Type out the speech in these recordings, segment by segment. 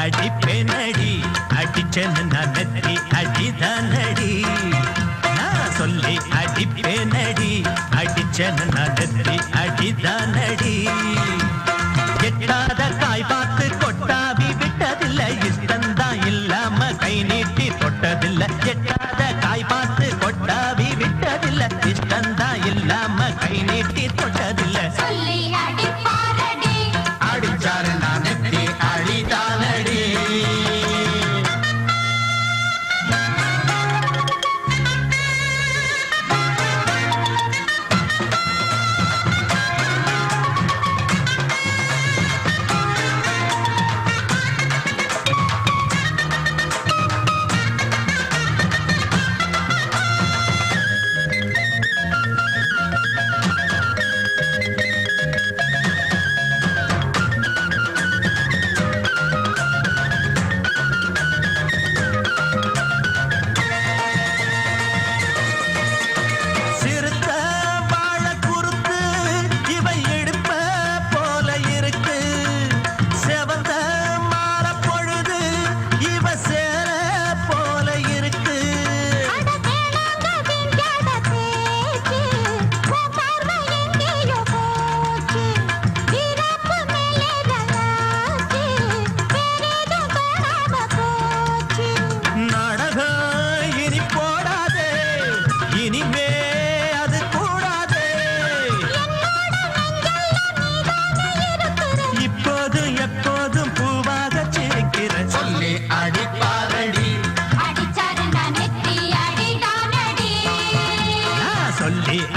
அடிப்பேனடி அடிச்சேன்னு நான் நெத்தி அடிதானடி நான் சொல்லி அடிப்பேனடி அடிச்சேன்னு நான் நெத்தி அடிதானடி எட்டாத காய் பார்த்து கொட்டாவி விட்டதில்லை இஷ்டந்தான் இல்லாம கை நீட்டி தொட்டதில்லை எட்டாத காய் பார்த்து கொட்டாவி விட்டதில்லை இஷ்டந்தான் இல்லாம கை நீட்டி தொட்டதில்லை அடிச்சாரு நான் நெத்தி அழிதானடி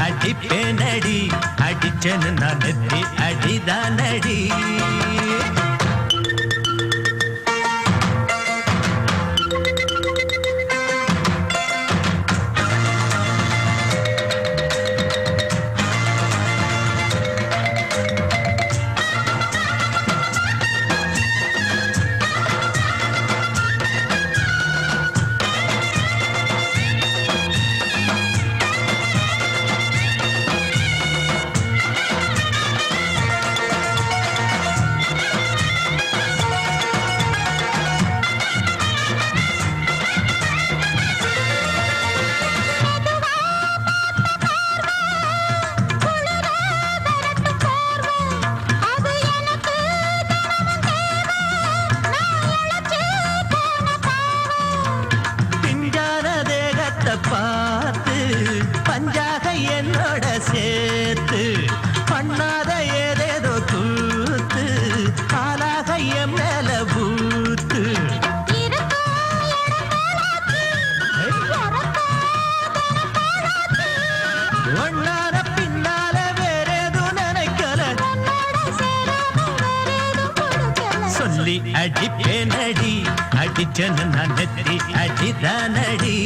அடிப்பேனடி அடிச்சேன்னு நான் நெத்தி அடிதானடி பார்த்து பஞ்சாக என்னோட சேர்த்து பண்ணாத ஏதேதோ கூத்து ஆளாக என் மேல பூத்து ஒன்னார பின்னால வேறேதும் நினைக்கல சொல்லி அடிப்பேனடி அடிச்சேன்னு நான் நெத்தி அடிதானடி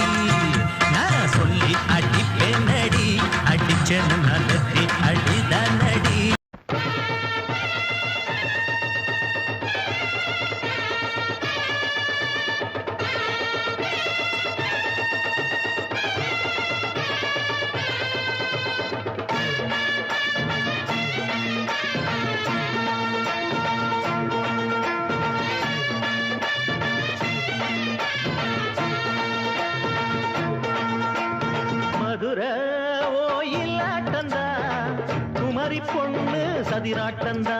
நான் சொல்லி அடிப்பேனடி அடிச்சேன்னு நான் நெத்தி அடிதானடி ஓயிலாட்டந்தா குமரி பொண்ணு சதிராட்டந்தா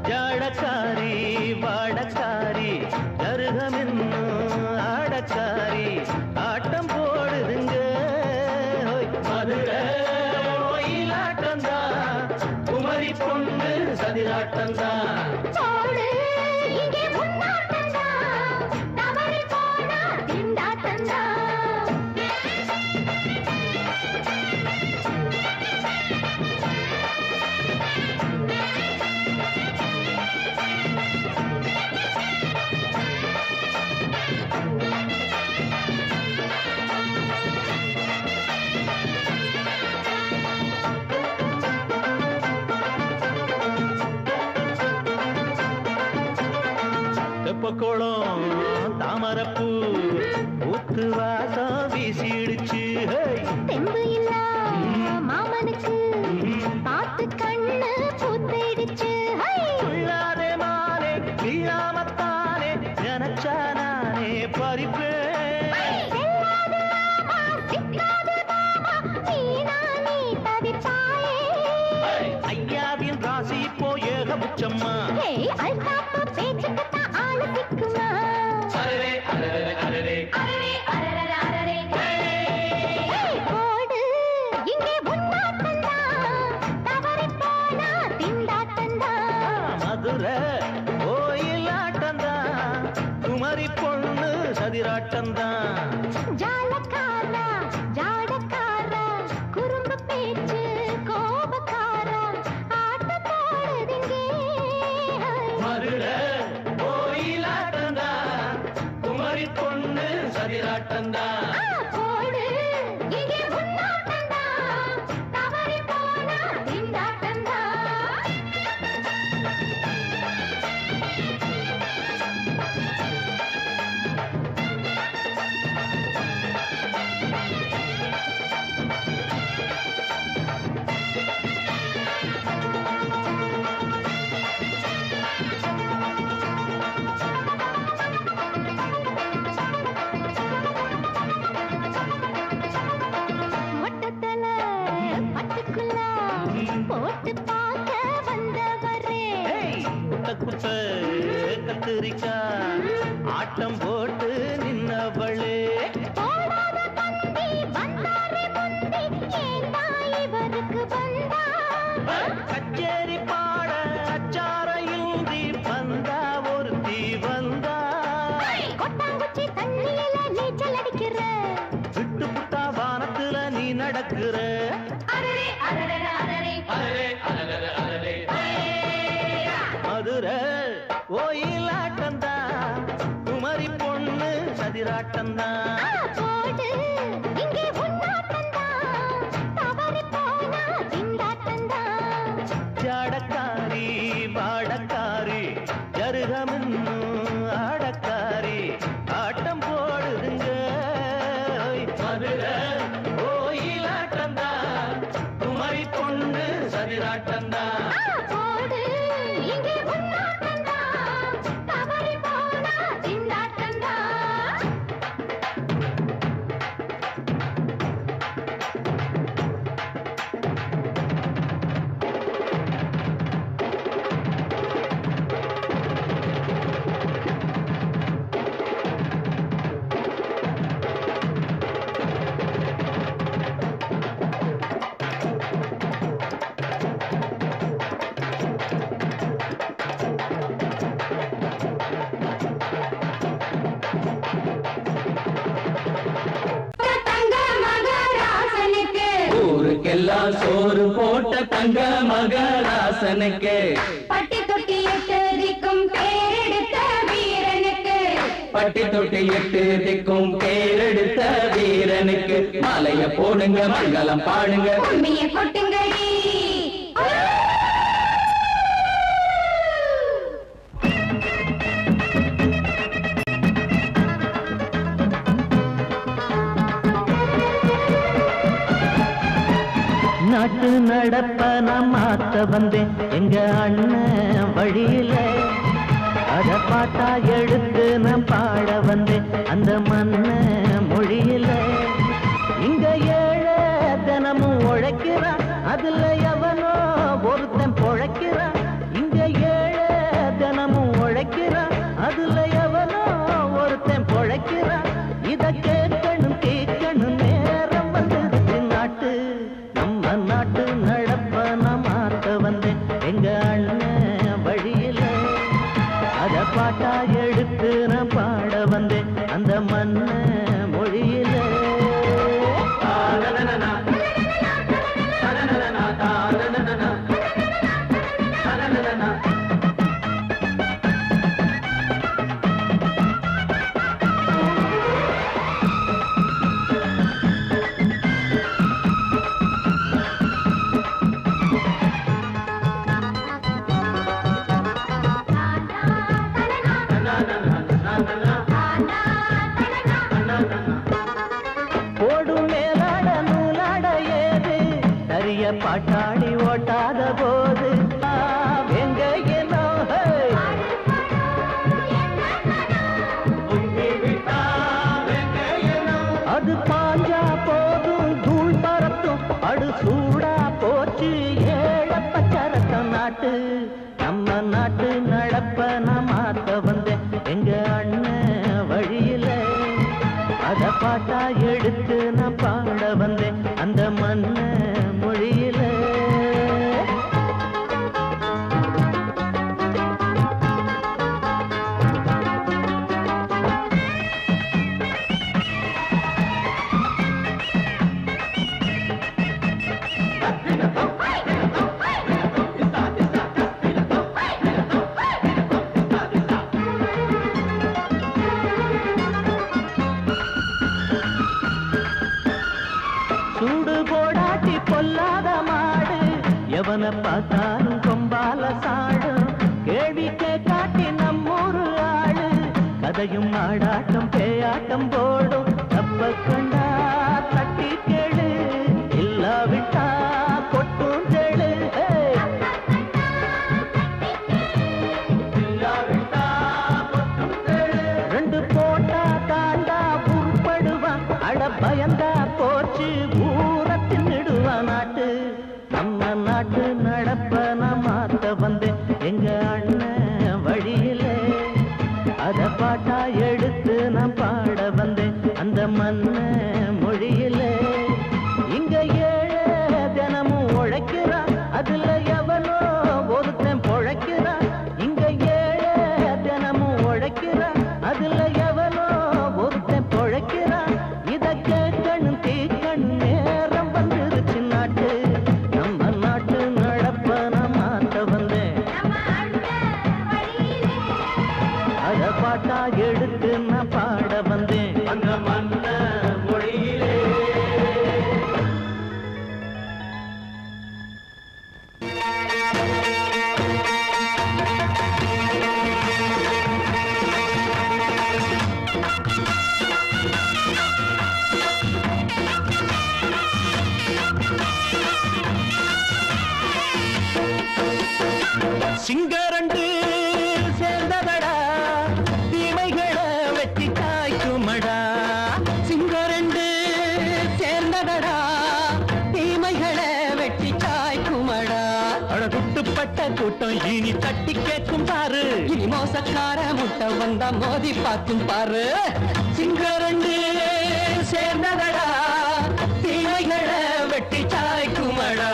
ஜாடக்காரி வாடக்காரி கருகமென்னு ஆடக்காரி ஆட்டம் போடுதுங்க மதுரை ஓயிலாட்டந்தா குமரி பொண்ணு சதிராட்டந்தா தெப்பக்குளம் தாமரப்பூ ஊத்து வாசம் வீசிடுச்சு தெம்பு இல்ல மாமனுக்கு குமரி பொண்ணு சதிராட்டந்தான். ஜாலக்காரா ஜாடக்காரா குறும்பு பேச்சு கோபக்காரா ஆட்டம் போடுதிங்கே. மதுரை கோயிலாட்டந்தான் குமரி பொண்ணு சதிராட்டந்தான். போடு இங்கே உன்னாட்டந்தான் தவறி போனா திண்டாட்டந்தான். மொட்டத்தல பட்டுக்குள்ள போட்டு பார்க்க வந்தவரே. குட்ட குட்ட கத்திரிக்கா ஆட்டம் போட்டு நின்னவளே. போடாத பந்தி வந்தாரே முந்தி ஏண்டா இவருக்கு வந்தா. கச்சேரி பாட அச்சார இந்தி வந்தா ஒருத்தி வந்தா. கொட்டாங்குச்சி தண்ணியில நீச்சல் அடிக்கிற. விட்டு புட்டா வானத்துல நீ நடக்கிற. அரரே அரரே அரரே அரே அரே மதுரை கோயிலாட்டந்தா குமரி பொண்ணு சதிராட்டந்தா. போடு இங்கே உன்னாட்டந்தான் தவறி போனா திண்டாட்டந்தான். ஜாடக்காரி பாடக்காரி ஜருகமின்னு ஆடக்காரி ஆட்டம் போடுதுங்க. மதுரை கோயிலாட்டந்தா குமரி பொண்ணு சதிராட்டந்தா. போடு இங்கே உன்னாட்டந்தான் தவறி போனா திண்டாட்டந்தான். ஊருக்கெல்லாம் சோறு போட்ட தங்க மகராசனுக்கு. பட்டி தொட்டி எட்டு திக்கும் பேரெடுத்த வீரனுக்கு. பட்டி தொட்டி எட்டு திக்கும் பேரெடுத்த வீரனுக்கு. மாலைய போடுங்க மங்களம் பாடுங்க. உண்மையை கொட்டுங்கடி. நாட்டு நடப்ப நான் மாத்த வந்தேன் எங்க அண்ணன் வழியில. அத பாட்டா எடுத்து நான் பாட வந்தேன் அந்த மண்ண மொழியில. இங்க ஏழை தினமும் உழைக்கிறான் அதுல எவனோ ஒருத்தன் பொழைக்கிறான். இங்க ஏழை தினமும் உழைக்கிறான் அதுல எவனோ ஒருத்தன் பொழைக்கிறான். இத கேட்கணும் கேட்கணும் நேரம் வந்துருச்சு. நாட்டு நம்ம நாட்டு நடப்ப நான் மாத்த வந்தேன் எங்க அண்ணன் வழியில. அத பாட்டா எடுத்து நான் பாட வந்தேன் அந்த மண்ண மொழியில. போடும் மேலாட நூலாட ஏது சரிய பாட்டாடி ஓட்டாத போது எங்க அது பாஞ்சா போதும் தூள் பறத்தும் அடு சூடா போச்சு ஏழ பச்சரத்தம். நாட்டு நம்ம நாட்டு நடப்ப நான் மாத்த வந்தேன் எங்க அண்ணன் வழியில. அத பாட்டா எடுத்து நான் பாட வந்தேன் அந்த மண்ண மொழியில. எப்பன பார்த்தாலும் கொம்பால சாடும் கேள்விக்கே காட்டி நம்மூரு ஆளு கதையும் ஆடாட்டம் பேயாட்டம் போடும் தப்ப கண்டா தட்டி கேளு இல்லாவிட்டா கொட்டும் கேளு ரெண்டு போட்டா தாண்டா உருப்படுவான் அட பயந்தா போச்சு ஊரத்தின் நெடுவான் நாட்டு நம்ம நாட்டு நடப்ப நான் மாத்த வந்தேன் எங்க அண்ணன் வழியில அத பாட்டா எடுத்து நான் பாட வந்தேன் அந்த மண்ண மொழியில இங்க ஏழை தினமும் உழைக்கிறான் அதுல எவனோ ஒருத்தன் பொழைக்கிறான் இங்க ஏழை தினமும் உழைக்கிறான் அதுல எவனோ ஒருத்தன் பொழைக்கிறான் இத கேட்கணும் தீக்கணும் நேரம் வந்துருச்சு நாட்டு நம்ம நாட்டு நடப்ப நான் மாத்த வந்தேன் அத பாட்டா எடுத்து நான் பாட வந்தேன் அந்த மண்ண மொழியிலே சிங்கரண்டு சேர்ந்ததடா தீமைகளை வெட்டி காய்க்குமடா சிங்கரண்டு சேர்ந்ததடா தீமைகளை வெட்டி காய்க்குமடா அழகுட்டுப்பட்ட கூட்டம் இனி தட்டி கேட்கும் பாரு இனி மோசக்கார முட்டை வந்தா மோதி பார்க்கும் பாரு சிங்கரண்டு சேர்ந்ததடா தீமைகளை வெட்டி காய்க்குமடா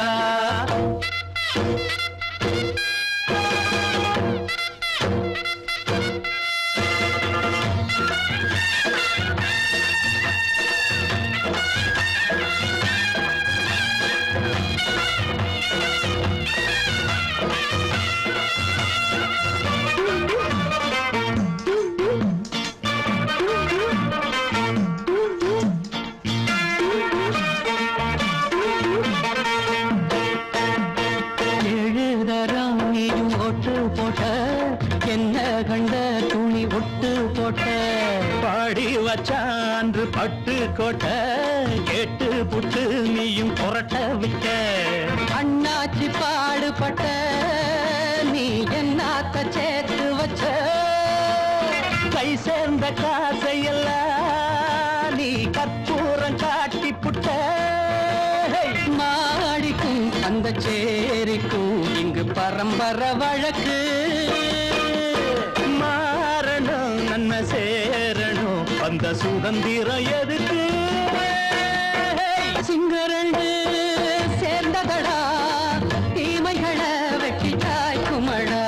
பட்டு கோட்டை கேட்டு புட்டு நீயும் புரட்ட விட்ட அண்ணாச்சி பாடுபட்ட நீ என்னாத்த சேர்த்து வச்ச கை சேர்ந்த காசையெல்லாம் நீ கற்பூரம் காட்டி புட்ட மாடிக்கும் அந்த சேரிக்கும் இங்கு பரம்பரை வழக்கு மாறணும் நன்மை சேரணும் அந்த சுதந்திரம் எதுக்கு சிங்கரண்டு சேர்ந்ததடா தீமைகளை வெட்டி காய்க்குமடா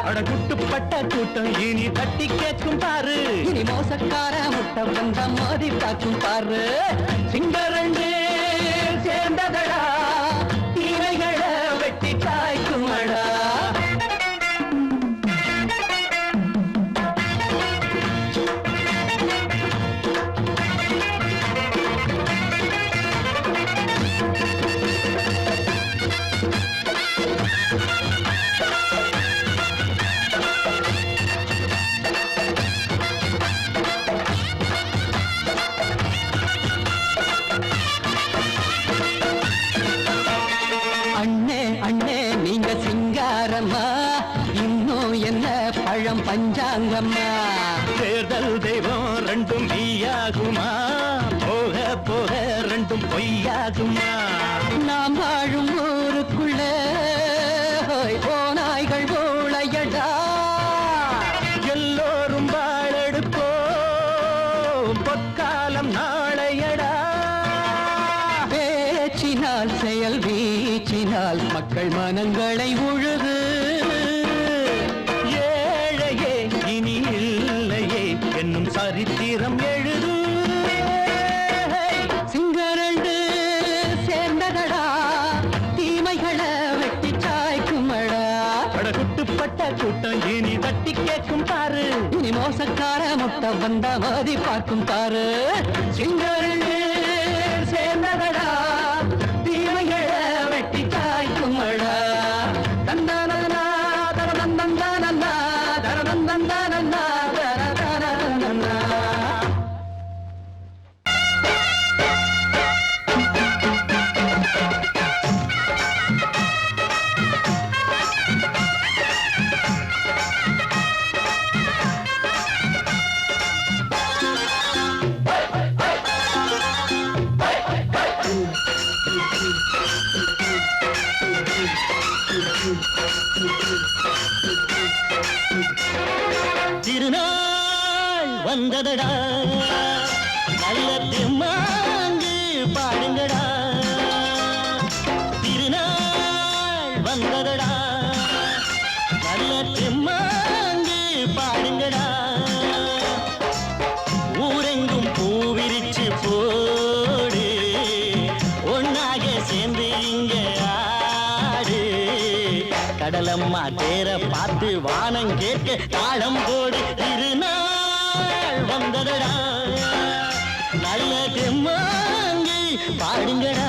அடகுட்டுப்பட்ட கூட்டம் இனி தட்டி கேட்கும் பாரு இனி மோசக்கார முட்டை வந்தா மோதி பார்க்கும் பாரு சிங்கரண்டு சேர்ந்ததடா தீமைகளை வெட்டி காய்க்குமடா இன்னும் என்ன பழம் பஞ்சாங்கம்மா தேர்தல் தெய்வம் ரெண்டும் மெய்யாகுமா போக போக ரெண்டும் பொய்யாகுமா நாம் வாழும் ஊருக்குள்ள போனாய்கள் ஊழையடா எல்லோரும் வாழெடுப்போம் பொற்காலம் நாளையடா பேச்சினால் செயல் வீச்சினால் மக்கள் மனங்களை உழுது ஏழையே இனி இல்லையே என்னும் சரித்திரம் எழுது சிங்கரண்டு சேர்ந்ததடா தீமைகளை வெட்டி சாய்க்குமடா படகுட்டுப்பட்ட கூட்டம் இனி தட்டி கேட்கும் பாரு இனி மோசக்கார முட்டை வந்தா மோதி பார்க்கும் பாரு சிங்கரண்டு சேர்ந்ததடா தீமைகளை வெட்டி காய்க்குமடா வந்ததடா நல்ல தெம்மாங்கு பாடுங்கடா திருநாள் வந்ததடா நல்ல தெம்மாங்கு பாடுங்கடா ஊரெங்கும் பூவிரிச்சு போடு ஒன்னாக சேர்ந்து இங்க ஆடு கடலம்மா தேர பார்த்து வானம் கேட்க தாளம் போடு திருநாள் வந்ததடா நல்ல தெம்மாங்கு பாடுங்கடா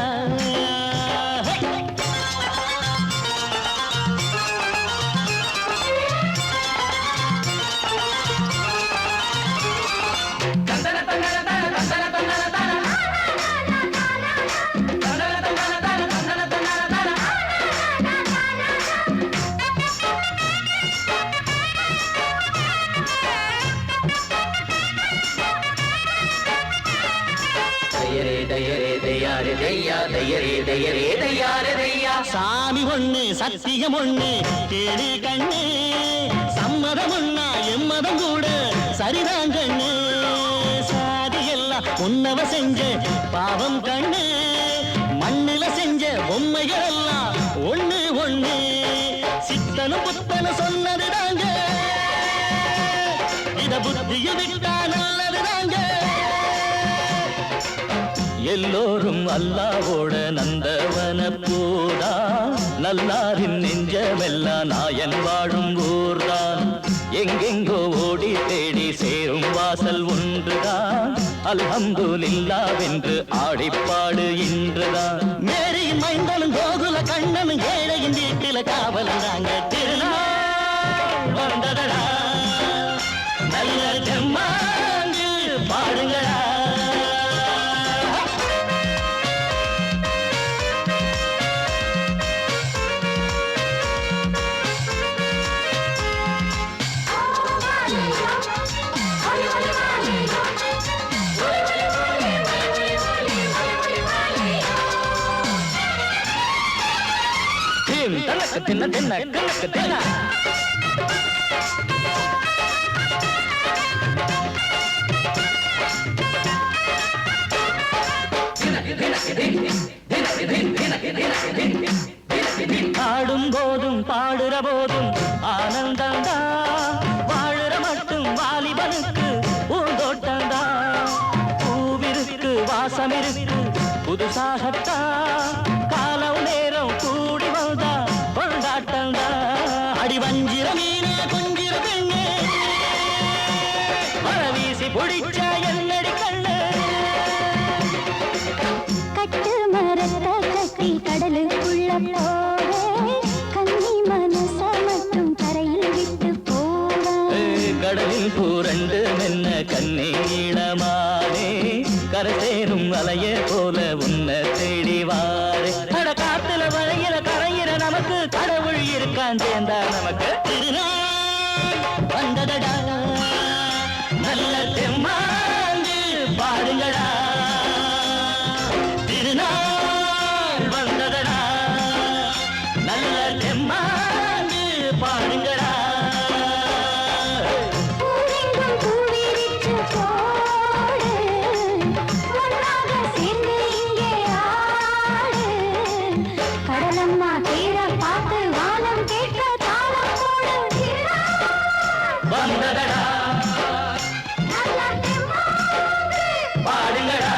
சாமி ஒண்ணு சத்தியம் ஒண்ணு கேடு கண்ணு சம்மதம் ஒண்ணா எம்மதம் கூட சரிதான் கண்ணு சாதி எல்லாம் உன்னவ செஞ்ச பாவம் கண்ணு மண்ணில செஞ்ச பொம்மைகள் எல்லாம் ஒண்ணு ஒண்ணு சித்தனும் புத்தனும் சொன்னதுதாங்க இத புத்தியில் விட்டா நல்லதுதாங்க எல்லோரும் அல்லாவோட நந்தவன பூதா நல்லாரின் நெஞ்சமெல்லாம் நாயன் வாழும் ஊர்தான் எங்கெங்கோ ஓடி தேடி சேரும் வாசல் ஒன்றுதான் அல்ஹம்துலில்லாஹ்வென்று ஆடிப்பாடு இன்றுதான் மேரியின் மைந்தனும் கோகுல கண்ணனும் ஏழையின் வீட்டில காவலாங்க திருநாள் வந்ததடா நல்ல தெம்மாங்கு பாடுங்களா தின்ன தின்ன கணக்கு தின்ன ஆடும் போதும் பாடுற போதும் ஆனந்தந்தா வாழுற மட்டும் வாலிபனுக்கு பூந்தோட்டந்தா பூவிருக்கு வாசம் இருக்கு புதுசாகத்தா காலம் நேரம் கூடி வந்தா கொண்டாட்டந்தா அடி வஞ்சிர மீனே கொஞ்சிர பெண்ணே வீசி பிடிச்ச என்னடி கண்ணு கட்டு மரத்தை கட்டி கடலுக்குள்ள போவே கன்னி மனச மட்டும் கரையில் விட்டு போவே கடலில் பூரண்டு மென்ன கண்ணீளமானே கரை சேரும் அலைய போல உன்னை தேடி வாரே அட காத்துல வளையில கரையிற நமக்கு கடவுள் இருக்கான் சேர்ந்தா நமக்கு திருநாள் வந்ததடா நல்ல தெம்மாங்கு பாடுங்கடா திருநாள் வந்ததடா நல்ல தெம்மாங்கு பாடுங்கடா பூவெங்கும் பூவிரிச்சு போடு ஒன்றாக சேர்ந்து இங்கே ஆடு கடலம்மா தீர பார்த்து வானம் கேட்க தாளம் போடு வந்ததடா நல்ல தெம்மாங்கு பாடுங்கடா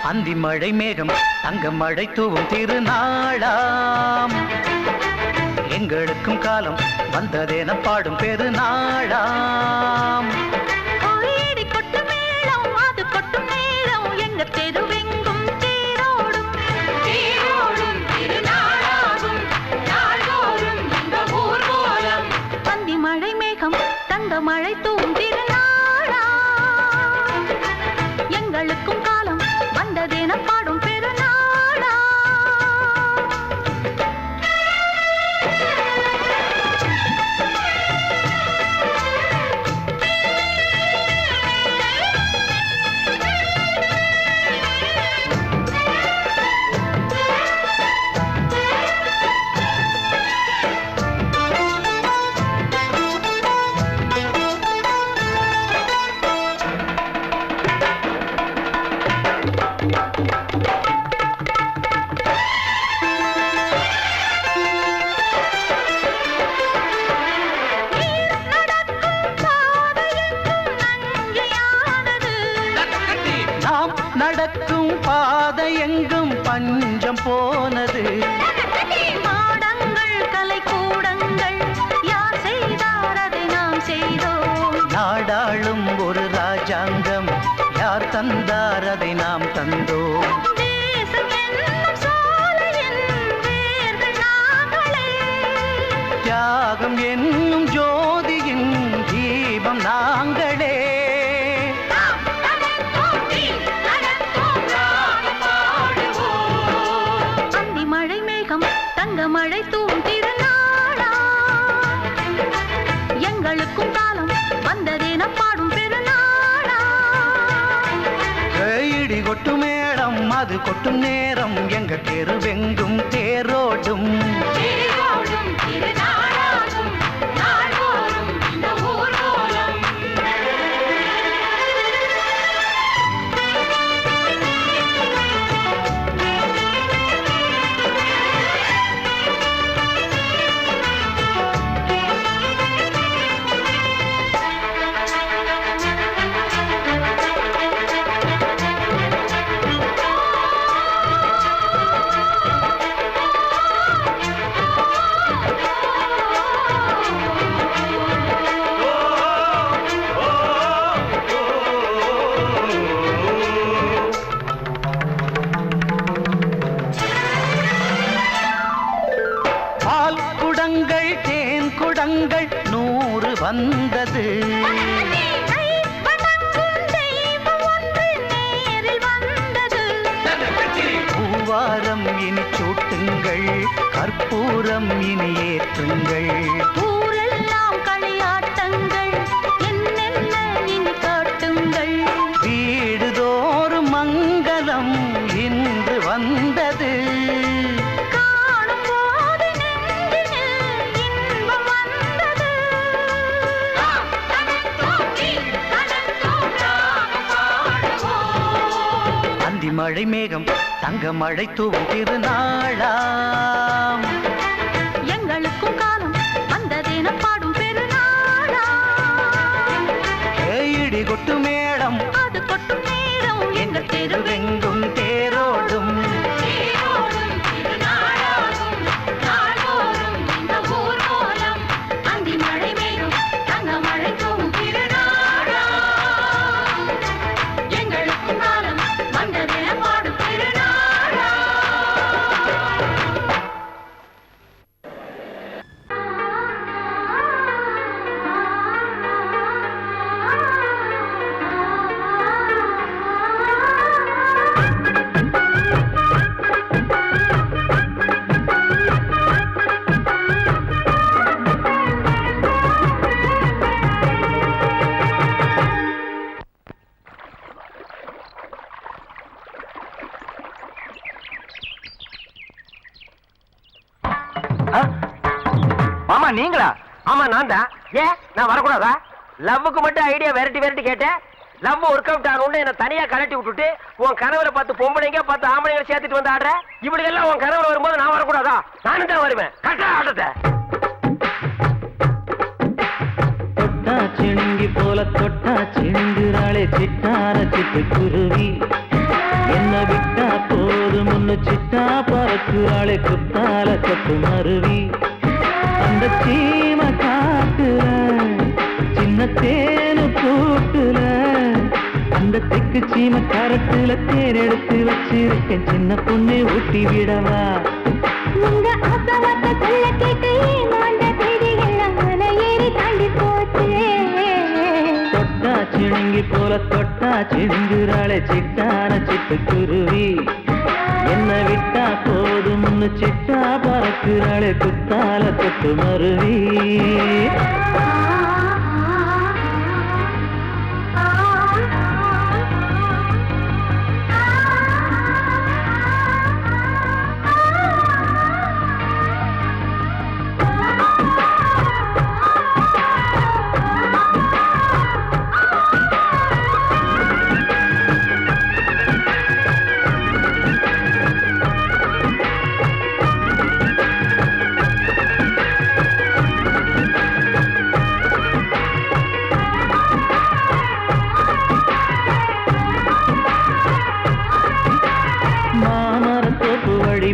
அந்தி மழை மேகம் தங்க மழை தூவும் திருநாளாம் எங்களுக்கும் காலம் வந்ததென பாடும் பெருநாளாம் கோயிடி கொட்டு மேளம் அது கொட்டும் நேரம் எங்க தெருவெங்கும் தேரோடும் திருநாளாகும் நாள்தோறும் இந்த ஊர் மழை தூவும் திருநாளா எங்களுக்கும் காலம் வந்ததென பாடும் பெருநாளா நடக்கும் பாதை எங்கும் பஞ்சம் போனது மாடங்கள் கலை கூடங்கள் யார் செய்தார் அதை நாம் செய்தோம் நாடாளும் ஒரு ராஜாங்கம் யார் தந்தார் அதை நாம் தந்தோம் தேசம் என்னும் சோலையின் வேர்கள் நாங்களே தியாகம் என்னும் ஜோதியின் தீபம் நாங்களே மழை தூவும் திருநாளா எங்களுக்கும் காலம் வந்ததென பாடும் பெருநாளா இடி கொட்டும் மேடம் அது கொட்டும் நேரம் எங்க தெருவெங்கும் தேரோடும் திருநாளாகும் நாடோறும் இந்த ஊர்வலம் குடங்கள் 100 வந்தது பூவாரம் இனி சூட்டுங்கள் கற்பூரம் இனி ஏற்றுங்கள் ஊரெல்லாம் களியாட்டங்கள் என்னென்ன இனி காட்டுங்கள் வீடுதோறும் மங்களம் இன்று வந்தது மழை மேகம் தங்க மழை தூவும் திருநாளாம் எங்களுக்கும் காலம் வந்ததென பாடும் பெருநாளா இடி கொட்டு மேடம் அது கொட்டும் நேரம் எங்கள் தெருவெங்கும் தேரோடும் திருநாளாகும் நாடோறும் இந்த ஊர்வலம் அந்தி மழை மேகம் தங்க மழை தூவும் திருநாளா எங்களுக்கும் காலம் வந்ததென பாடும் பெருநாளா மாமா நீங்களா? ஆமா நான் தான். ஏன் நான் வரக்கூடாதா? லவ்வுக்கு மட்டும் ஐடியா வெரைட்டி கேட்டேன். லவ் ஒர்க் அவுட் ஆகணும்னு என்ன தனியா கலட்டி விட்டுட்டு உன் கனவுல பார்த்து பொம்பளைங்க பார்த்து ஆம்பளைங்க சேர்த்துட்டு வந்து ஆடுற. இப்படி எல்லாம் உன் கனவுல வரும்போது நான் வரக்கூடாதா? நானும் தான் வருவேன். கட்டா ஆட்டத்தை தொட்டா சிணுங்கி போல தொட்டா சிணுங்குறாளே சிட்டார சிட்டு குருவி என்ன விட்டா போதும் முன்னு சிட்டா பறக்குறாளே குத்தால கொத்து மருவி அந்த சீம காட்டுல சின்ன தேனு கூட்டுல அந்த தெக்கு சீம கரட்டுல தேர் எடுத்து வச்சிருக்கேன் சின்ன பொண்ணு ஊட்டி விடவா உங்க அப்பா சொல்ல கேட்டு மாண்ட தேடி எல்லாம் மலை ஏறி தாண்டி போச்சு சிணுங்கி போல தொட்டா சிணுங்குறாளே சிட்டான சிட்டுக்குருவி என்ன விட்டா போதும்னு சிட்டா பறக்குறாளே குத்தால கொத்து மருவி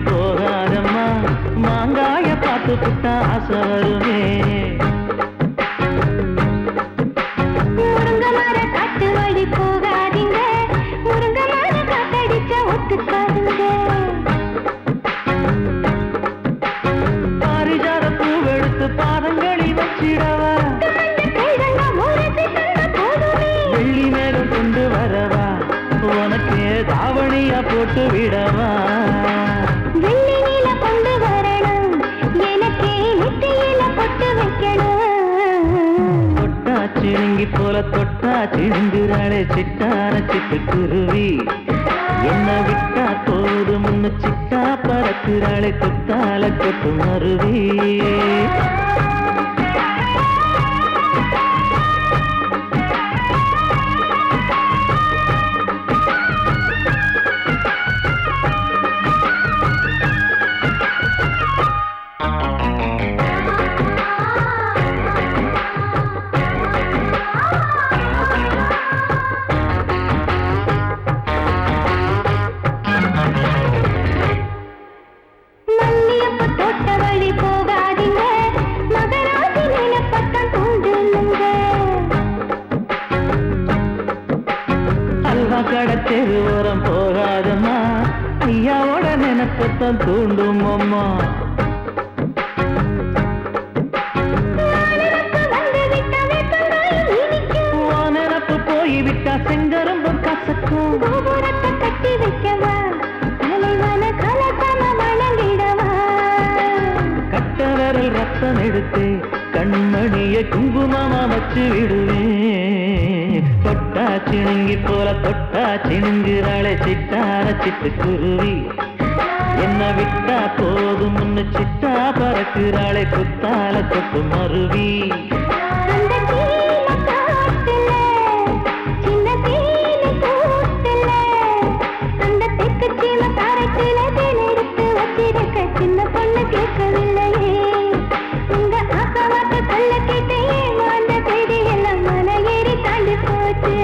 போகாதம்மா மாங்காய பார்த்து புட்டா ஆசை வருமே முருங்க மர காட்டு வழி போகாதீங்க முருங்க மர காத்தடிச்ச ஒத்துக்காதுங்க பாரிஜாத பூவெடுத்து பாதங்களில் வச்சிடவா வெள்ளி மேகம் கொண்டு வரவா உனக்கு தாவணியா போட்டு விடவா வெள்ளி நீல கொண்டு வரணும் எனக்கே நெத்தியில பொட்டு வைக்கணும் தொட்டா சிணுங்கி போல தொட்டா சிணுங்குறாளே சிட்டான சிட்டுக்குருவி என்ன விட்டா போதும்னு சிட்டா பறக்குறாளே குத்தால கொத்து மருவி கடத்தெரு ஓரம் போகாதம்மா ஐயாவோட நினைப்பத்தான் தூண்டும் அம்மா நினப்பு போய்விட்டா செங்கரும்பும் கசக்கும் கட்டி வைக்கவா தலைவன கலக்கம வணங்கிடவா கட்ட விரல் ரத்தம் எடுத்து கண்மணிய குங்குமமா வச்சு விடுவேன் தொட்டா சிணுங்கி போல தொட்டா சிணுங்குறாளே சிட்டான சிட்டுக்குருவி என்ன விட்டா போதும்னு சிட்டா பறக்குறாளே குத்தால கொத்து மருவி சின்ன பொண்ணு கேட்கவில்லையே உங்க ஆசவாட்ட சொல்ல கேட்டையே அந்த செய்தி எல்லாம் மன ஏறி தாண்டி போச்சு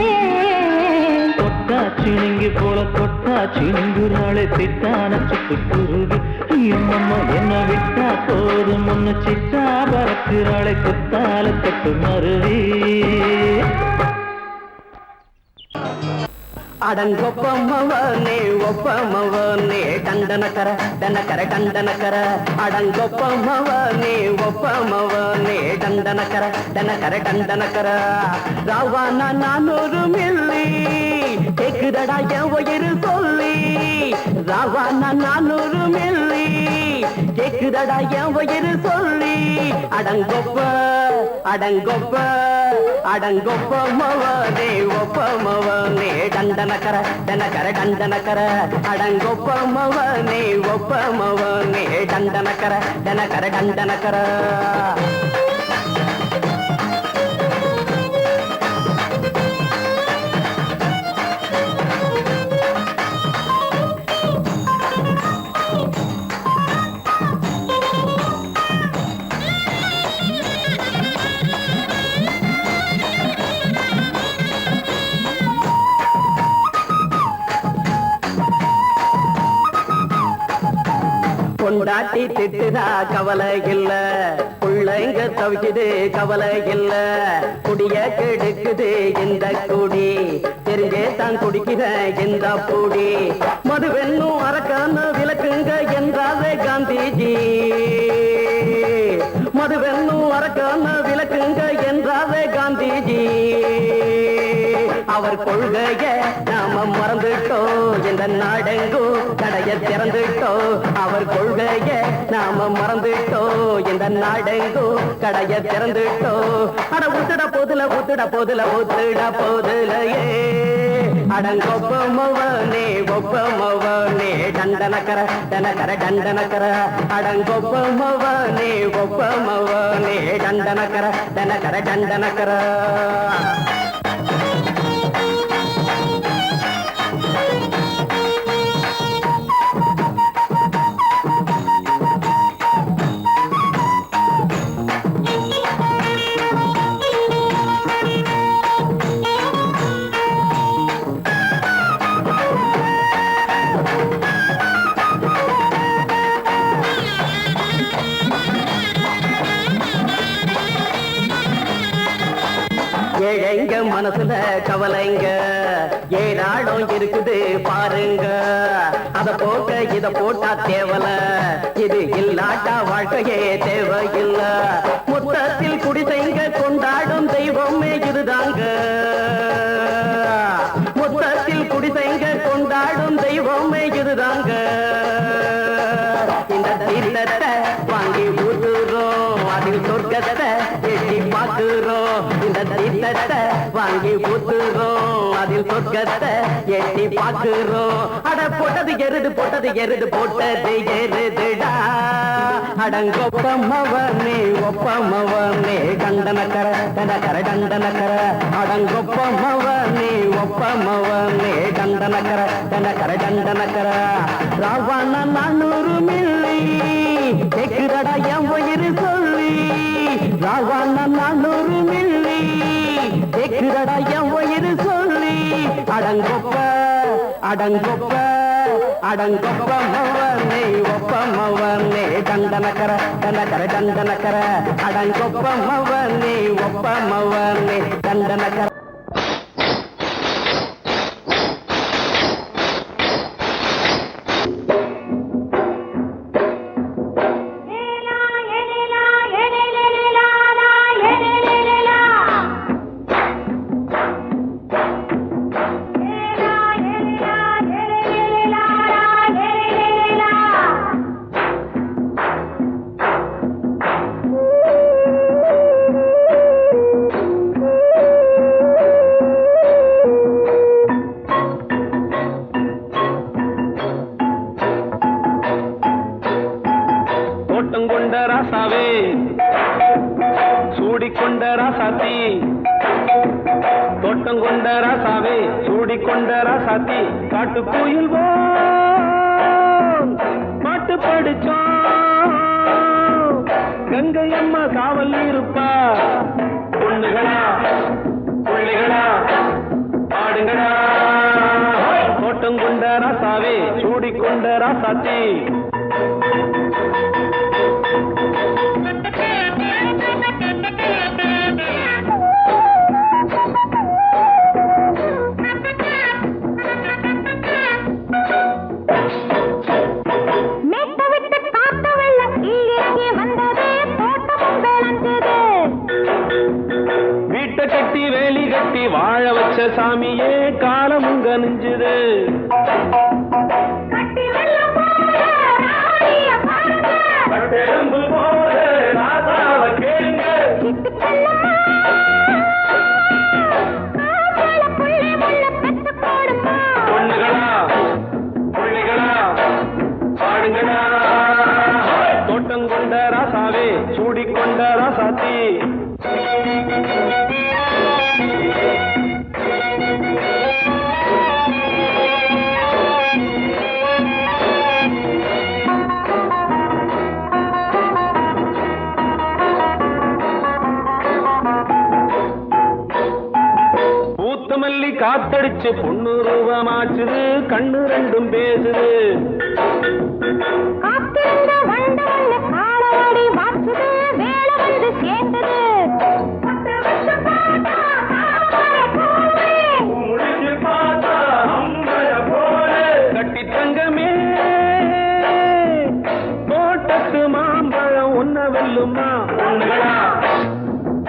தொட்டா சிணுங்கி போல தொட்டா சிணுங்குறாளே சிட்டான சிட்டுக்குருவி அம்மம்மா என்ன விட்டா போதும் முன்னு சிட்டா பறக்குறாளே குத்தால கொத்து மருவி அடங்கொப்பமவனே ஒப்பமவனே டண்டனக்கர டனக்கர டண்டனக்கர அடங்கொப்பமவனே ஒப்பமவனே டண்டனக்கர டனக்கர டண்டனக்கர ராவானா 400 மில்லி கேக்குதடா என் உயிர் சொல்லி ராவானா 400 மில்லி கேக்குதடா என் உயிர் சொல்லி அடங்கொப்ப அடங்கொப்ப அடங்கொப்பமவனே ஒப்பமவனே டண்டனக்கர டனக்கர டண்டனக்கர அடங்கொப்பமவனே ஒப்பமவனே டண்டனக்கர டனக்கர டண்டனக்கர கொண்டாட்டி திட்டுதா கவலை இல்ல பிள்ளைங்க தவிக்குது கவலை இல்ல குடிய கெடுக்குது இந்த குடி தெரிஞ்சே தான் குடிக்கிற இந்த பூடி மதுவென்னும் அரக்கான விளக்குங்க என்றாரே காந்திஜி மதுவென்னும் அரக்கான விளக்குங்க என்றாரே காந்திஜி அவர் கொள்கைய நாம மறந்துட்டோம் இந்த நாடெங்கும் கடைய திறந்துட்டோம் அவர் கொள்கைய நாம மறந்துட்டோம் இந்த நாடெங்கும் கடைய திறந்துட்டோம் அட ஊத்துட போதுல ஊத்துட போதுல ஊத்துட போதுலையே அடங்கொப்பமவனே ஒப்பமவனே டண்டனக்கர டனக்கர டண்டனக்கர அடங்கொப்பமவனே ஒப்பமவனே டண்டனக்கர டனக்கர டண்டனக்கர ஏழைங்க மனசுல கவலைங்க ஏராளம் இருக்குது பாருங்க அத போக்க இத போட்டா தேவல இது இல்லாட்டா வாழ்க்கையே தேவையில்ல மொத்தத்தில் குடிசைங்க கொண்டாடும் தெய்வமே இதுதாங்க மொத்தத்தில் குடிசைங்க கொண்டாடும் தெய்வமே இதுதாங்க இந்த தீர்த்தத்தை வாங்கி ஊத்துறோம் அதில் சொர்க்கத்தை எட்டி பார்க்கிறோம் இந்த தீர்த்தத்தை வாங்கி ஊத்துறோம் அதில் சொர்க்கத்தை எட்டி பார்க்கிறோம் அட போட்டது எருது போட்டது எருதுடா அடங்கொப்பமவனே ஒப்பமவனே டண்டனக்கர டனக்கர டண்டனக்கர அடங்கொப்பமவனே ஒப்பமவனே டண்டனக்கர டனக்கர டண்டனக்கர ராவண 400 மில்லி கேக்குறடா என் உயிர் சொல்லி ராவண 400 மில்லி கேக்குறடா என் உயிர் சொல்லி அடங்கொப்ப அடங்கொப்ப அடங்கொப்பமவனே ஒப்பமவனே டண்டனக்கர டனக்கர டண்டனக்கர அடங்கொப்பமவனே ஒப்பமவனே டண்டனக்கர சூடிக்கொண்ட ராசாத்தி தோட்டம் கொண்ட ராசாவே சூடிக்கொண்ட ராசாத்தி காட்டு கோயில் பாட்டு படிச்சோம் கங்கை அம்மா காவல் இருப்பா பொண்ணுகளா பிள்ளைகளா ஆடுங்களா தோட்டம் கொண்ட ராசாவே சூடிக்கொண்ட ராசாத்தி கட்டி வேலி கட்டி வாழ வச்ச சாமியே காலமுங்க நெஞ்சுது பொண்ணுகளா பிள்ளைகளா பாடுங்களா தோட்டம் கொண்ட ராசாவே சூடிக்கொண்ட ராசாத்தி மல்லி காத்தடிச்சு பொண்ணு ரூபமாச்சுது கண்ணு ரெண்டும் பேசுது கட்டி தங்கமே தோட்டத்து மாம்பழம் உன்ன வெல்லுமா பொண்ணுகளா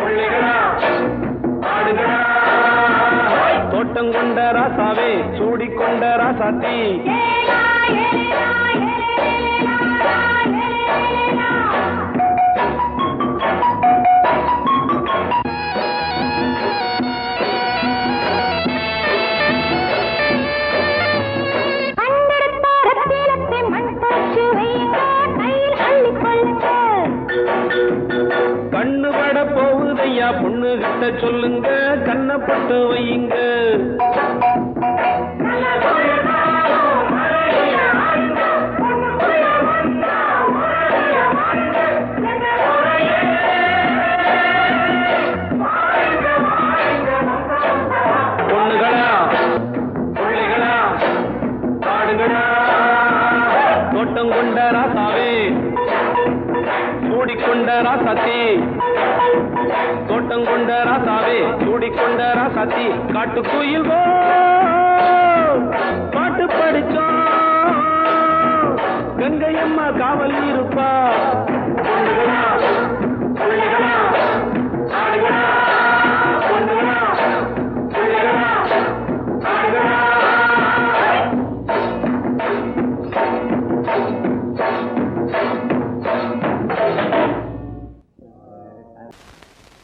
பிள்ளைகளா ஆடுகளா தோட்டம் சூடிக்கொண்ட ராசாத்தி கண்ணு பட போகுதையா பொண்ணு கிட்ட சொல்லுங்க கண்ணப்பட்டு வையுங்க பொண்ணுகளா பிள்ளைகளா காடுகளா தோட்டம் கொண்ட ராசாவே சூடிக்கொண்ட ராசாத்தி தோட்டம் கொண்ட ராசாவே சூடிக்கொண்ட ராசாத்தி காட்டு குயில் பாட்டு படிச்சோம் கங்கையம்மா காவல் இருப்பா பொண்ணுகளா பிள்ளைகளா ஆடுகளா பொண்ணுகளா பிள்ளைகளா ஆடுகளா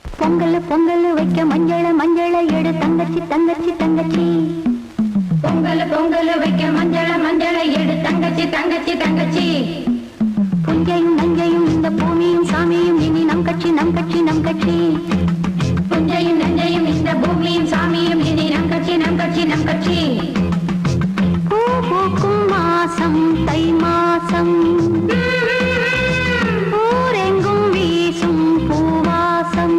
பொங்கல் பொங்கல் வைக்க மஞ்சள மஞ்சள எடு தங்கச்சி தங்கச்சி தங்கச்சி பொங்கல் பொங்கல் வைக்க மஞ்சள மஞ்சள எடு தங்கச்சி தங்கச்சி தங்கச்சி புஞ்சையும் நஞ்சையும் இந்த பூமியும் சாமியும் இனி நம் கட்சி நம் கட்சி நம் கட்சி புஞ்சையும் நஞ்சையும் இந்த பூமியும் சாமியும் இனி நம் கட்சி நம் கட்சி நம் கட்சி பூ பூக்கும் மாசம் தை மாசம் ஊரெங்கும் வீசும் பூவாசம்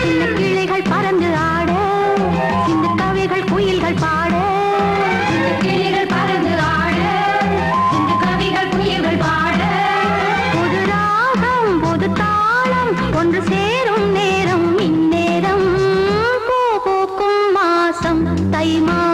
சின்ன கிளிகள் பறந்து ஆட சின்ன கவிகள் குயில்கள் பாட சின்ன கிளிகள் பறந்து ஆட சின்ன கவிகள் குயில்கள் பாட புது ராகம் புது தாளம் ஒன்று சேரும் நேரம் இந்நேரம் பூ பூக்கும் மாசம் தை மாசம்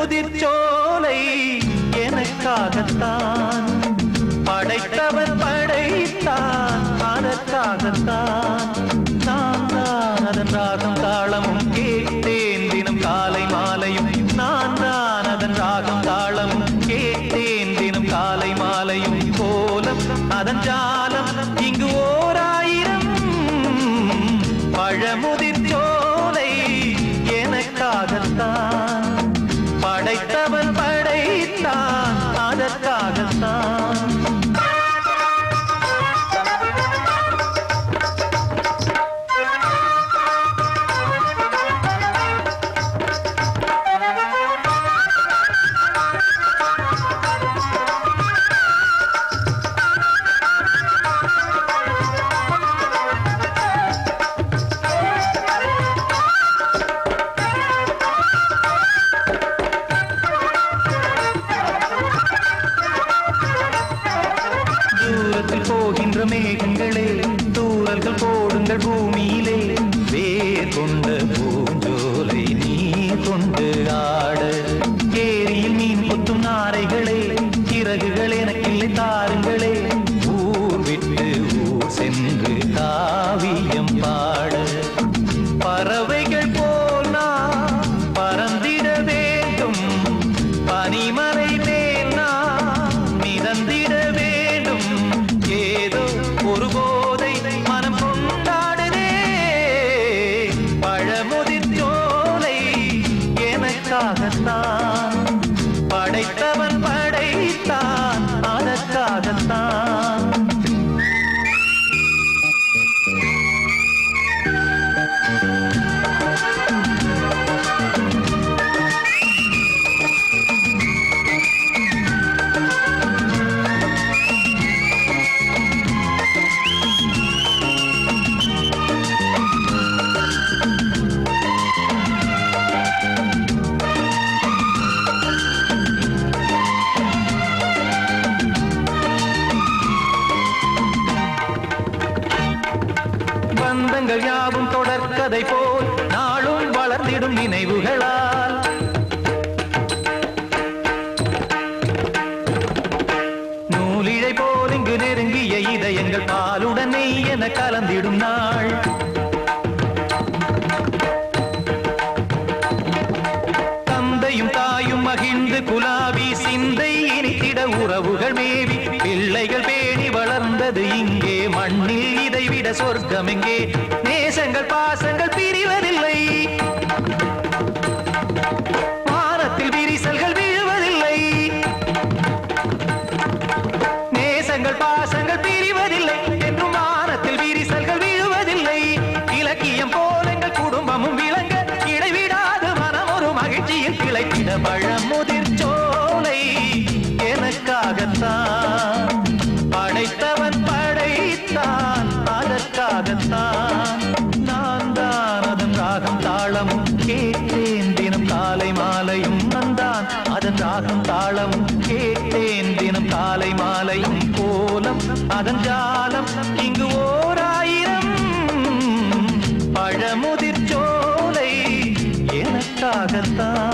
பழமுதிர் சோலை எனக்காகத்தான் படைத்தவன் படைத்தான் அதற்காகத்தான் நான் தான் அதன் ராகம் தாளமும் கேட்டேன் தினம் காலை மாலையும் நான் தான் அதன் ராகம் தாளமும் கேட்டேன் தினம் காலை மாலையும் கோலம் அதன் ஜாலம் இங்கு ஓராயிரம் பழமுதிர் சோலை எனக்காகத்தான் படைத்தவன் படைத்தான் அதற்காகத்தான் போகின்ற மேகங்களே தூரல்கள் போடுங்கள் பூமியிலே வேர் கொண்ட பூஞ்சோலை நீ கொண்டு ஆட ஏரியில் மீன் கொத்தும் நாரைகளே சிறகுகள் எனக்கில்லை தாருங்களே ஊர் விட்டு ஊர் சென்று காவியம் பாட பறவைகள் போல் நான் பறந்திட வேண்டும் பனிமலை மேல் நான் மிதந்திட வேண்டும் ஏதோ ஒரு போதை மனம் கொண்டாடுதே பழமுதிர் சோலை எனக்காகத்தான் படைத்தவன் படைத்தான் அதற்காகத்தான் பந்தங்கள் யாவும் தொடர்கதை போல் நாளும் வளர்ந்திடும் நினைவுகளால் நூலிழை போல் இங்கு நெருங்கிய இதயங்கள் பாலுடன் நெய் என கலந்திடும் நாள் தந்தையும் தாயும் மகிழ்ந்து குலாவி சிந்தை இனித்திட உறவுகள் மேவி பிள்ளைகள் பேணி வளர்ந்தது இங்கே மண்ணில் இதைவிட சொர்க்கம் எங்கே நேசங்கள் பாசங்கள் பிரிவதில்லை வானத்தில் விரிசல்கள் விழுவதில்லை நேசங்கள் பாசங்கள் பிரிவதில்லை என்றும் வானத்தில் விரிசல்கள் விழுவதில்லை இலக்கியம் போல எங்கள் குடும்பமும் விளங்க இடைவிடாது மனம் ஒரு மகிழ்ச்சியில் கிளைத்திட பழமுதிர் சோலை எனக்காகத்தான் படைத்தவன் படைத்தான் அதற்காகத்தான் நான் தான் அதன் ராகம் தாளமும் கேட்டேன் தினம் காலை மாலையும் நந்தான் அதன் ராகம் தாளமும் கேட்டேன் தினம் காலை மாலையும் கோலம் அதன் ஜாலம் இங்கு ஓராயிரம் பழமுதிர் சோலை எனக்காகத்தான்